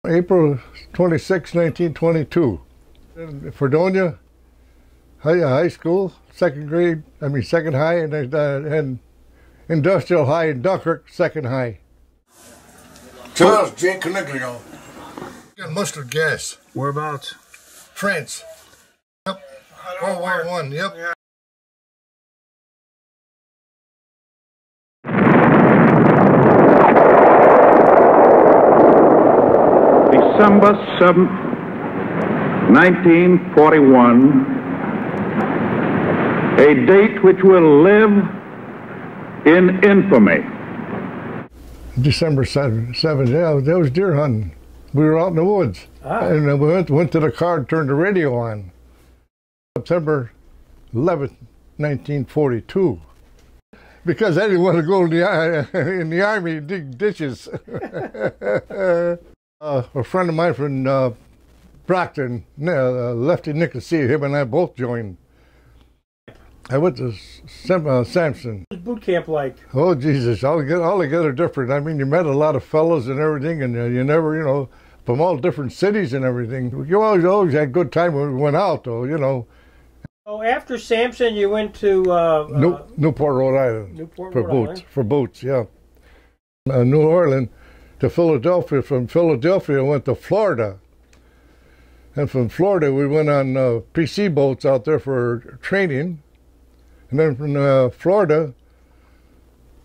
April 26, 1922. In Fredonia High School, second high, and Industrial High in Dunkirk, second high. Charles J. Coniglio. Got mustard gas. Whereabouts? France. Yep. World War I, yep. Yeah. December 7th, 1941, a date which will live in infamy. December 7th, yeah, that was deer hunting. We were out in the woods, and we went to the car and turned the radio on. September 11th, 1942. Because I didn't want to go in the army and dig ditches. A friend of mine from Brockton, Lefty Nicosia, him and I both joined. I went to Samson. What was boot camp like? Oh, Jesus, altogether different. I mean, you met a lot of fellows and everything, and you never, from all different cities and everything. You always had a good time when we went out, though, So after Samson, you went to Newport, Rhode Island. For boots, yeah. New Orleans to Philadelphia. From Philadelphia, I went to Florida. And from Florida, we went on PC boats out there for training. And then from Florida,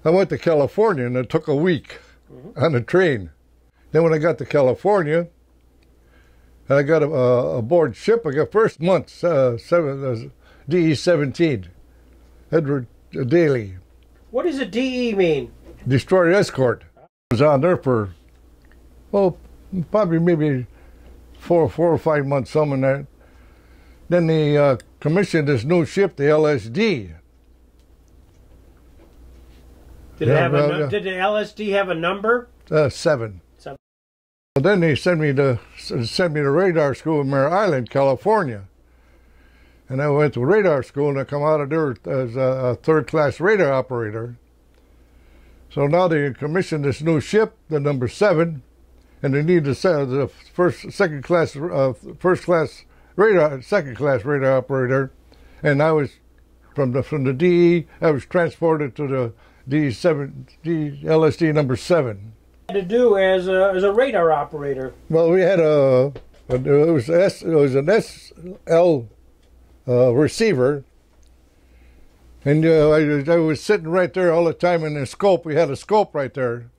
I went to California, and it took a week on the train. Then when I got to California, I got aboard ship. I got first month, DE-17, Edward Daly. What does a DE mean? Destroyer escort. I was on there for, probably maybe four or 5 months, something like that. Then they commissioned this new ship, the LSD. Did the LSD have a number? 7. Then they sent me to radar school in Mare Island, California. And I went to radar school, and I come out of there as a third-class radar operator. So now they commissioned this new ship, the number 7, and they need the second-class radar operator. And I was from the DE. I was transported to the LSD number 7. To do as a radar operator? Well, we had it was an SL receiver, and I was sitting right there all the time in the scope. We had a scope right there,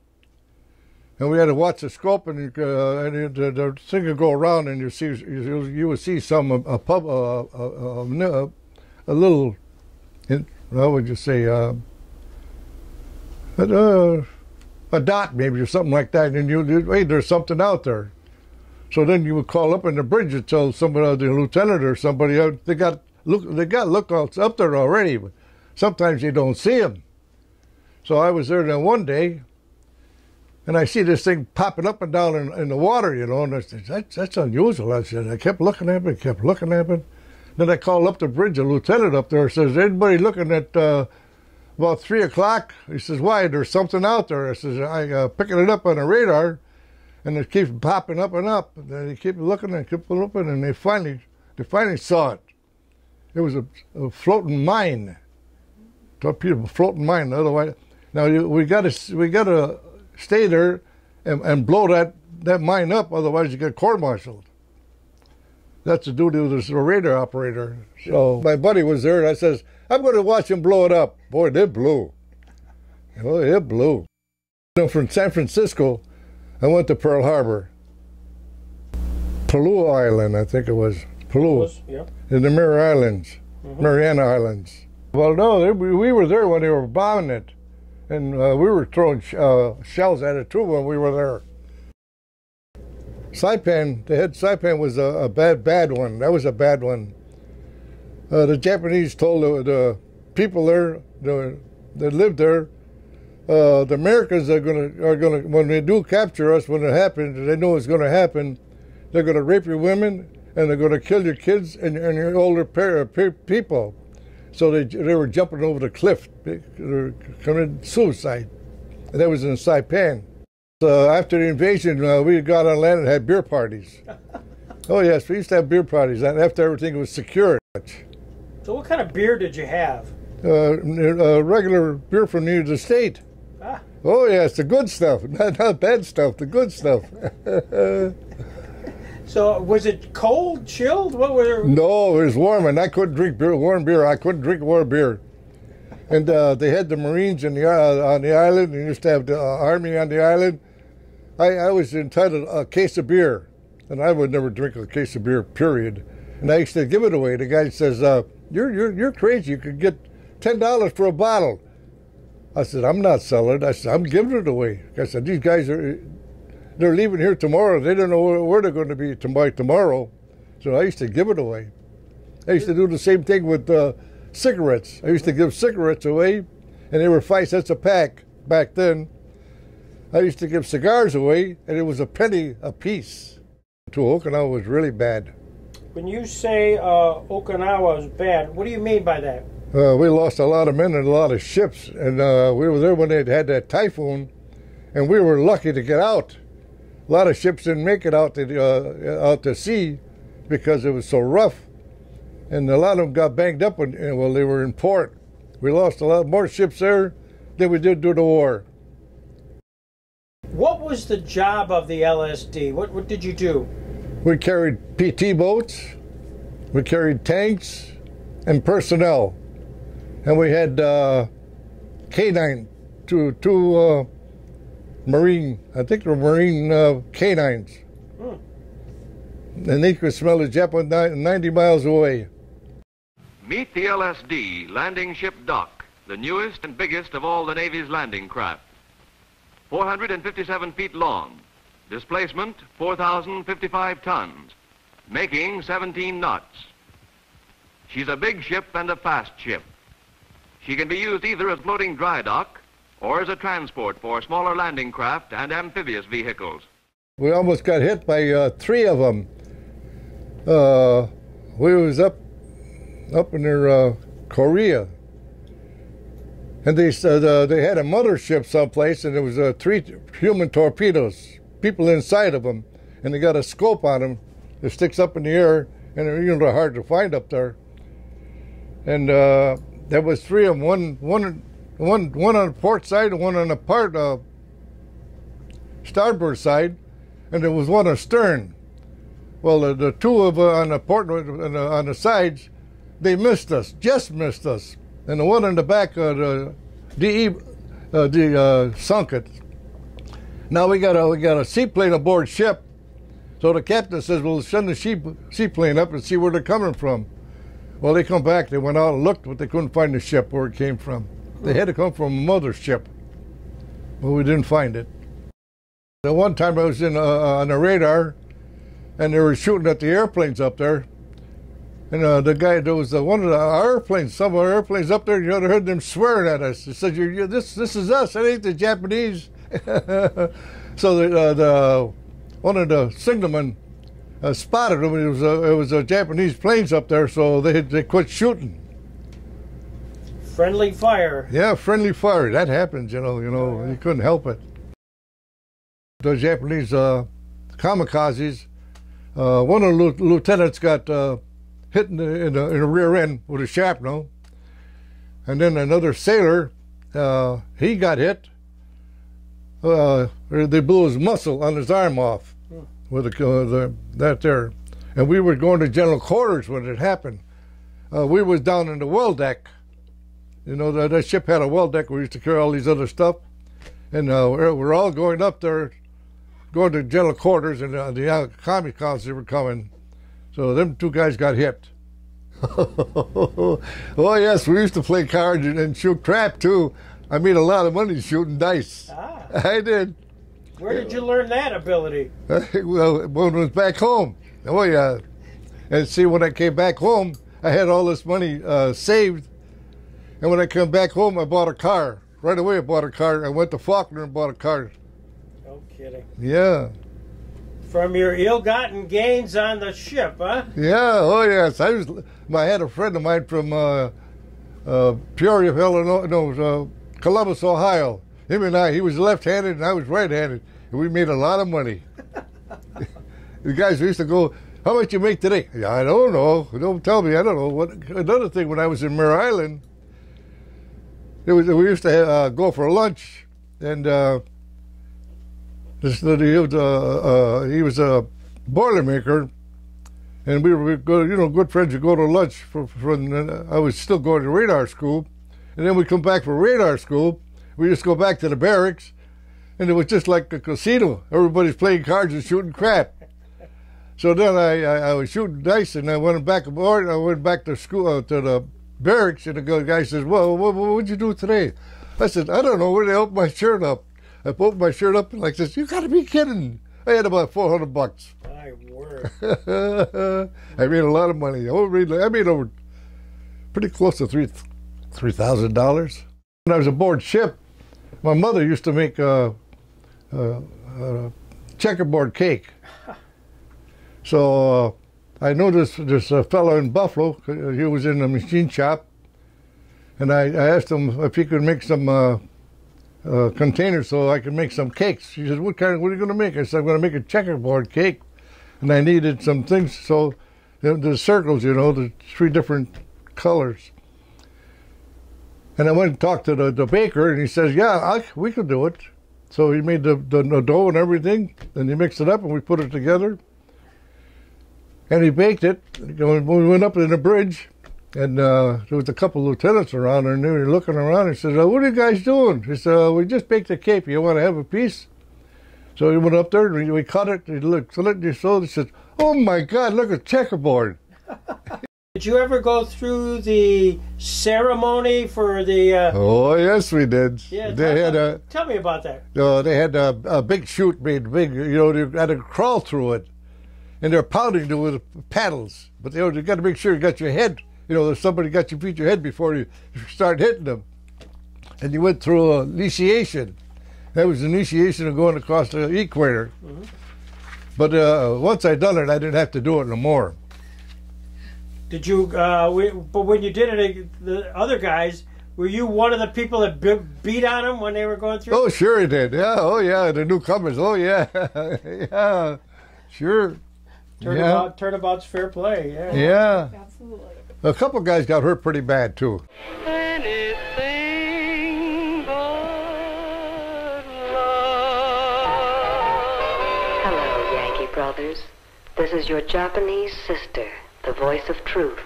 and we had to watch the scope, and the thing would go around, and you would see some a little, how would you say, a dot maybe or something like that, and hey, there's something out there. So then you would call up in the bridge and tell somebody, the lieutenant or somebody, they got lookouts up there already, but sometimes you don't see them. So I was there then one day, and I see this thing popping up and down in the water, and I said, that's unusual. I said, I kept looking at it, Then I called up the bridge, the lieutenant up there says, anybody looking at about 3 o'clock? He says, why? There's something out there. I says, I picking it up on the radar, and it keeps popping up and up. And they keep looking and keep looking, and they finally saw it. It was a floating mine, torpedo floating mine. Otherwise, now we got to stay there and blow that mine up. Otherwise, you get court-martialed. That's the duty of the radar operator. So my buddy was there, and I says, I'm going to watch him blow it up. Boy, it blew. Oh, it blew. From San Francisco, I went to Pearl Harbor. Palua Island, I think it was. Palua. Yeah. In the Mariana Islands. Well, no, we were there when they were bombing it. And we were throwing shells at it, too, when we were there. Saipan, the head Saipan was a bad one. That was a bad one. The Japanese told the people there that lived there, the Americans are gonna when they do capture us, when it happens, they know it's gonna happen. They're gonna rape your women, and they're gonna kill your kids and your older people. So they were jumping over the cliff, they were committing suicide, and that was in Saipan. After the invasion, we got on land and had beer parties. Oh yes, we used to have beer parties after everything was secure. So what kind of beer did you have? Regular beer from New York State. Ah. Oh yes, the good stuff, not bad stuff, the good stuff. So was it cold, chilled? What were? No, it was warm, and I couldn't drink warm beer. I couldn't drink warm beer. And they had the Marines on the island, and used to have the Army on the island. I was entitled a case of beer, and I would never drink a case of beer, period. And I used to give it away. The guy says, "You're crazy. You could get $10 for a bottle." I said, "I'm not selling it." I said, "I'm giving it away." I said, "These guys they're leaving here tomorrow. They don't know where they're going to be tomorrow." So I used to give it away. I used to do the same thing with cigarettes. I used to give cigarettes away, and they were 5 cents a pack back then. I used to give cigars away, and it was a penny a piece. To Okinawa was really bad. When you say Okinawa was bad, what do you mean by that? We lost a lot of men and a lot of ships, and we were there when they had that typhoon, and we were lucky to get out. A lot of ships didn't make it out to sea because it was so rough, and a lot of them got banged up while they were in port. We lost a lot more ships there than we did during the war. What was the job of the LSD? What did you do? We carried PT boats, we carried tanks, and personnel. And we had canine, two Marine, I think they were Marine canines. And they could smell the Japanese 90 miles away. Meet the LSD, Landing Ship Dock, the newest and biggest of all the Navy's landing craft. 457 feet long, displacement 4,055 tons, making 17 knots. She's a big ship and a fast ship. She can be used either as floating dry dock or as a transport for smaller landing craft and amphibious vehicles. We almost got hit by 3 of them. We was up in their Korea, and they had a mothership someplace, and there was 3 human torpedoes, people inside of them, and they got a scope on them that sticks up in the air, and they're hard to find up there. And there was 3 of them, one on the port side and one on the starboard side, and there was one astern. Well, the 2 of on the port on the sides, they missed us, just missed us, and the one on the back of the DE sunk it. Now we got a seaplane aboard ship, so the captain says, "Well, send the seaplane up and see where they're coming from." Well, they come back. They went out and looked, but they couldn't find the ship where it came from. They had to come from a mothership, but we didn't find it. The one time I was on the radar, and they were shooting at the airplanes up there. And the guy, there was one of the airplanes, some of our airplanes up there, you heard them swearing at us. They said, this is us, it ain't the Japanese. So one of the signalmen spotted them. It was Japanese planes up there, so they quit shooting. Friendly fire. Yeah, friendly fire. That happens, you couldn't help it. The Japanese kamikazes, one of the lieutenants got hit in the rear end with a shrapnel, and then another sailor, he got hit. They blew his muscle on his arm off with that there, and we were going to general quarters when it happened. We was down in the well deck. That ship had a well deck where we used to carry all these other stuff, and we're all going up there, going to general quarters, and the kamikazes were coming. So them 2 guys got hit. Oh yes, we used to play cards and shoot crap too. I made a lot of money shooting dice. Ah. I did. Where did you learn that ability? Well, when I was back home. Oh yeah. And see, when I came back home, I had all this money saved. And when I came back home, I bought a car. Right away I bought a car. I went to Faulkner and bought a car. No kidding. Yeah. From your ill-gotten gains on the ship, huh? Yeah, oh yes. I had a friend of mine from Peoria, Illinois, Columbus, Ohio. Him and he was left-handed and I was right-handed. We made a lot of money. The guys used to go, how much you make today? I don't know. Don't tell me. I don't know. Another thing, when I was in Mare Island, we used to go for lunch, and he was a Boilermaker, and we were good friends. We go to lunch I was still going to radar school, and then we come back from radar school. We just go back to the barracks, and it was just like a casino. Everybody's playing cards and shooting crap. So then I was shooting dice, and I went back aboard. I went back to school to the barracks, and the guy says, "Well, what'd you do today?" I said, "I don't know." Where they opened my shirt up, I opened my shirt up, and I says, "You got to be kidding!" I had about $400. My word. I made a lot of money. I made over pretty close to $3,000. When I was aboard ship, my mother used to make a checkerboard cake. So I know this fellow in Buffalo. He was in the machine shop, and I asked him if he could make some containers so I could make some cakes. She said, what are you going to make? I said, I'm going to make a checkerboard cake, and I needed some things. So the circles, the 3 different colors. And I went and talked to the baker, and he says, yeah, we could do it. So he made the dough and everything, and he mixed it up, and we put it together. And he baked it. When we went up in the bridge, and there was a couple of lieutenants around there, and they were looking around. He said, what are you guys doing? He said, we just baked a cake. You want to have a piece? So he went up there, and we cut it. He looked, he saw it. He said, oh, my God, look at checkerboard. Did you ever go through the ceremony for the... Oh, yes, we did. Yeah, tell me about that. They had a big chute made big. They had to crawl through it. And they're pounding it with paddles. But you got to make sure you got your head, somebody got you beat your head before you start hitting them. And you went through initiation. That was initiation of going across the equator. Mm-hmm. But once I done it, I didn't have to do it no more. Did you, but when you did it, the other guys, were you one of the people that beat on them when they were going through? Oh, sure he did. Yeah, oh, yeah, the newcomers. Oh, yeah, yeah, sure. Turnabout's fair play, yeah. Yeah. Absolutely. A couple guys got hurt pretty bad, too. Anything but love. Hello, Yankee brothers. This is your Japanese sister, the voice of truth.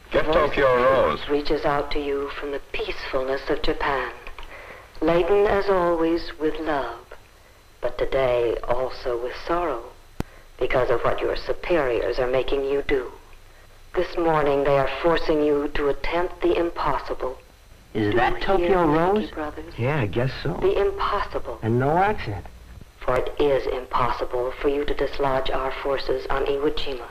Get Tokyo Rose. Reaches out to you from the peacefulness of Japan, laden as always with love, but today also with sorrow, because of what your superiors are making you do. This morning they are forcing you to attempt the impossible. Is that Tokyo Rose? Brothers? Yeah, I guess so. The impossible. And no accent. For it is impossible for you to dislodge our forces on Iwo Jima.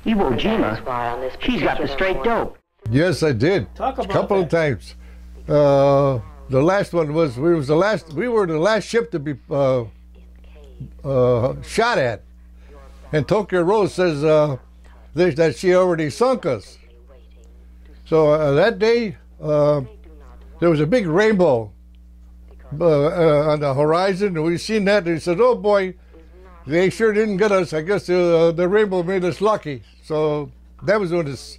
Iwo That is Jima? why on this She's got the straight particular dope. Yes, I did. Talk about a couple that. of times. The last one was we were the last ship to be shot at, and Tokyo Rose says that she already sunk us. So that day there was a big rainbow on the horizon, and we seen that, and he said, "Oh boy, they sure didn't get us. I guess the rainbow made us lucky." So that was on this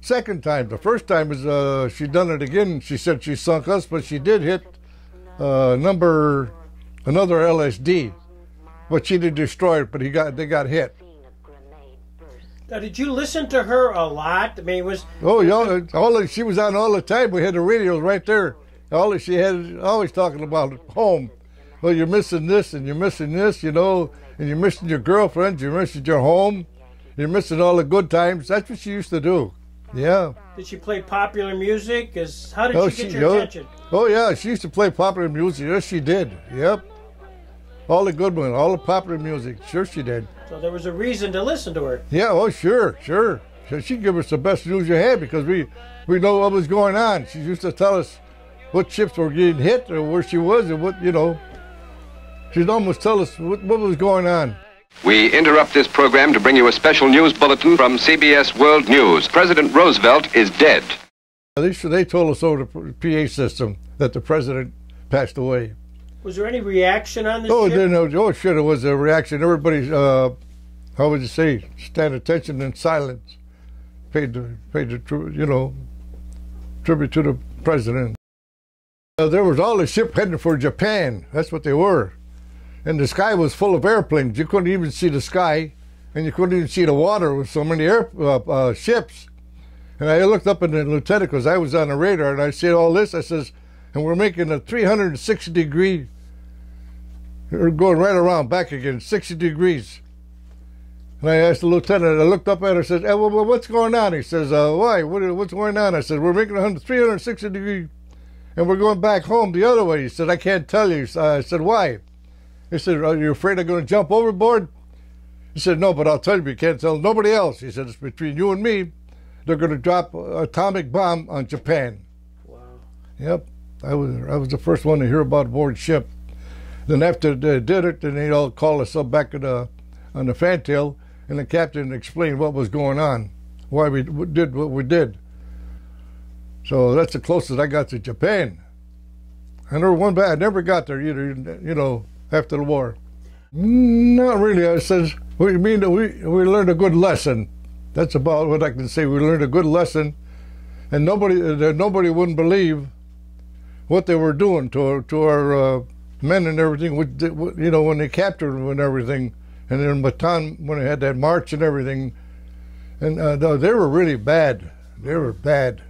second time. The first time was she done it again. She said she sunk us, but she did hit another LSD, but she didn't destroy it. But they got hit. Now, did you listen to her a lot? I mean, She was on all the time. We had the radios right there. She had always talking about home. Well, you're missing this, and you're missing this, and you're missing your girlfriend, you're missing your home, you're missing all the good times. That's what she used to do. Yeah. Did she play popular music? How did she get your attention? Oh, yeah, she used to play popular music. Yes, she did. Yep. All the good ones, all the popular music. Sure she did. So there was a reason to listen to her. Yeah, oh, sure. She'd give us the best news you had because we know what was going on. She used to tell us what ships were getting hit or where she was and what, she'd almost tell us what was going on. We interrupt this program to bring you a special news bulletin from CBS World News. President Roosevelt is dead. They told us over the PA system that the president passed away. Was there any reaction on the Oh, ship? then, oh shit! It was a reaction. Everybody, how would you say, stand attention in silence. Paid the tribute to the president. There was all the ship heading for Japan. That's what they were, and the sky was full of airplanes. You couldn't even see the sky, and you couldn't even see the water with so many ships. And I looked up at the lieutenant because I was on the radar, and I said all this. I says, and we're making a 360-degree. We're going right around back again, 60 degrees. And I asked the lieutenant, I looked up at her, I said, hey, well, what's going on? He says, why? What's going on? I said, we're making 360 degrees, and we're going back home the other way. He said, I can't tell you. I said, why? He said, are you afraid I'm going to jump overboard? He said, no, but I'll tell you, you can't tell nobody else. He said, it's between you and me. They're going to drop an atomic bomb on Japan. Wow. Yep. I was the first one to hear about aboard ship. Then after they did it, then they all called us up back on the fantail, and the captain explained what was going on, why we did what we did. So that's the closest I got to Japan. I never got there either, after the war. Not really. I says, what do you mean that we learned a good lesson? That's about what I can say. We learned a good lesson, and nobody wouldn't believe what they were doing to our men and everything. When they captured them and everything, and then Bataan when they had that march and everything, and they were really bad. They were bad.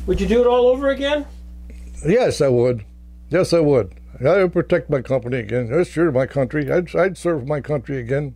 Would you do it all over again? Yes, I would. Yes, I would. I would protect my company again. That's sure my country. I'd serve my country again.